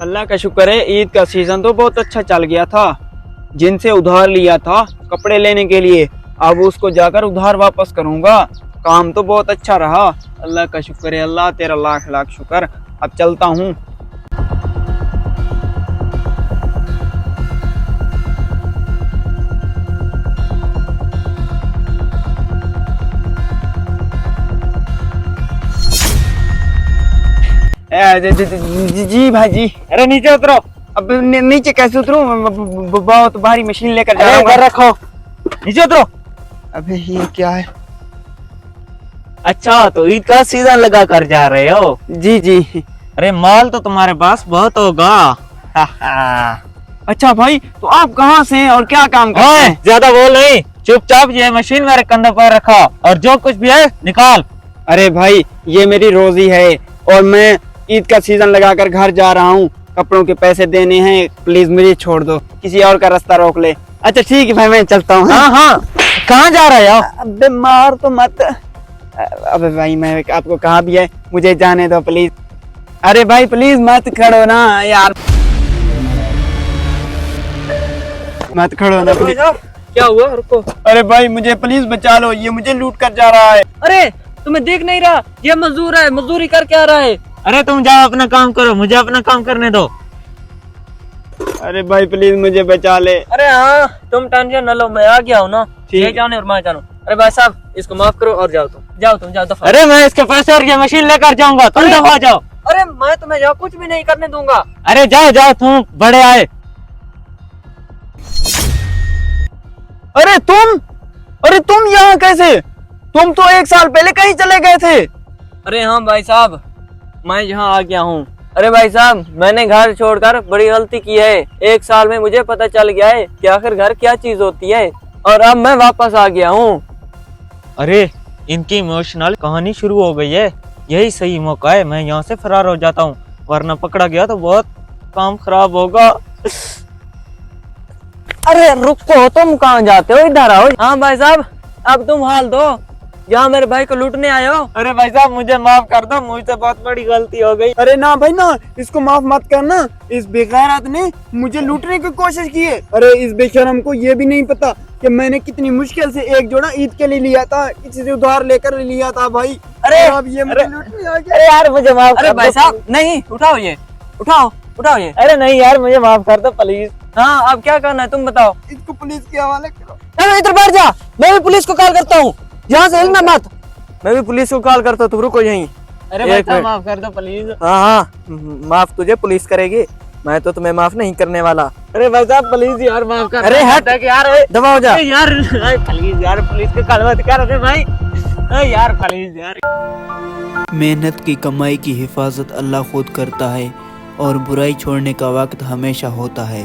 अल्लाह का शुक्र है, ईद का सीजन तो बहुत अच्छा चल गया था। जिनसे उधार लिया था कपड़े लेने के लिए, अब उसको जाकर उधार वापस करूंगा। काम तो बहुत अच्छा रहा, अल्लाह का शुक्र है। अल्लाह तेरा लाख लाख शुक्र। अब चलता हूँ। जी भाई जी। अरे नीचे उतरो। अब नीचे कैसे उतरूं? बहुत भारी मशीन लेकर जा रहा हूं। रखो, नीचे उतरो। अबे ये क्या है? अच्छा, तो ईद का सीजन लगा कर जा रहे हो? जी जी। अरे माल तो तुम्हारे पास बहुत होगा। अच्छा भाई, तो आप कहाँ से हैं और क्या काम करते हैं? ज्यादा बोल नहीं, चुपचाप ये मशीन मेरे कंधे पर रखा और जो कुछ भी है निकाल। अरे भाई, ये मेरी रोजी है और मैं ईद का सीजन लगाकर घर जा रहा हूँ। कपड़ों के पैसे देने हैं, प्लीज मुझे छोड़ दो, किसी और का रास्ता रोक ले। अच्छा ठीक है भाई, मैं चलता हूँ। हाँ हाँ, कहाँ जा रहे हो? अबे मार तो मत। अबे भाई, मैं आपको कहा भी है, मुझे जाने दो प्लीज। अरे भाई प्लीज मत खड़ो ना यार, मत खड़ो ना प्लीज। क्या हुआ? रुको। अरे भाई मुझे प्लीज बचा लो, ये मुझे लूट कर जा रहा है। अरे तुम्हें देख नहीं रहा? ये मजदूर है, मजदूरी करके आ रहा है। अरे तुम जाओ अपना काम करो, मुझे अपना काम करने दो। अरे भाई प्लीज मुझे बचा ले। अरे हाँ, तुम टेंशन न लो, मैं आ गया हूँ ना। ठीक। ये जाने और मैं जानू। अरे भाई साहब, इसको माफ करो और जाओ तुम जाओ दफा। अरे मैं इसके पैसे और ये मशीन लेकर जाऊंगा, तुम दफा जाओ। अरे मैं तुम्हें यहाँ कुछ भी नहीं करने दूंगा। अरे जाओ जाओ, तुम बड़े आए। अरे तुम यहाँ कैसे? तुम तो 1 साल पहले कहीं चले गए थे। अरे हाँ भाई साहब, मैं यहाँ आ गया हूँ। अरे भाई साहब, मैंने घर छोड़कर बड़ी गलती की है। 1 साल में मुझे पता चल गया है कि आखिर घर क्या चीज होती है, और अब मैं वापस आ गया हूँ। अरे इनकी इमोशनल कहानी शुरू हो गई है, यही सही मौका है, मैं यहाँ से फरार हो जाता हूँ, वरना पकड़ा गया तो बहुत काम खराब होगा। अरे रुको, तुम कहाँ जाते हो? इधर आओ। हाँ भाई साहब, अब तुम हाल दो, यहाँ मेरे भाई को लूटने आए हो। अरे भाई साहब मुझे माफ कर दो, मुझसे बहुत बड़ी गलती हो गई। अरे ना भाई ना, इसको माफ मत करना। इस बेगैरत ने मुझे लूटने की कोशिश की है। अरे इस बेशरम को ये भी नहीं पता कि मैंने कितनी मुश्किल से एक जोड़ा ईद के लिए लिया था, किसी से उधार लेकर लिया था भाई। अरे अब ये मुझे लूटने आ गया। अरे यार मुझे माफ अरे कर भाई दो। साहब, नहीं, उठाओ ये, उठाओ ये। अरे नहीं यार, मुझे माफ कर दो प्लीज। हाँ, अब क्या करना है तुम बताओ। इसको पुलिस के हवाले करो। अरे इधर बैठ जा, मैं भी पुलिस को कॉल करता हूँ। यहाँ से हिलना मत। मैं भी पुलिस को कॉल करता हूँ, तुम रुको यहीं। अरे भाई एक साहब मिनट। माफ कर दो प्लीज। हाँ, माफ तुझे पुलिस करेगी, मैं तो तुम्हें माफ नहीं करने वाला। अरे भाई साहब प्लीज यार माफ कर। अरे हट यार, दबा हो जा। अरे यार प्लीज यार, पुलिस के कॉल मत कर। अरे भाई यार प्लीज यार। मेहनत की कमाई की हिफाजत अल्लाह खुद करता है और बुराई छोड़ने का वक्त हमेशा होता है।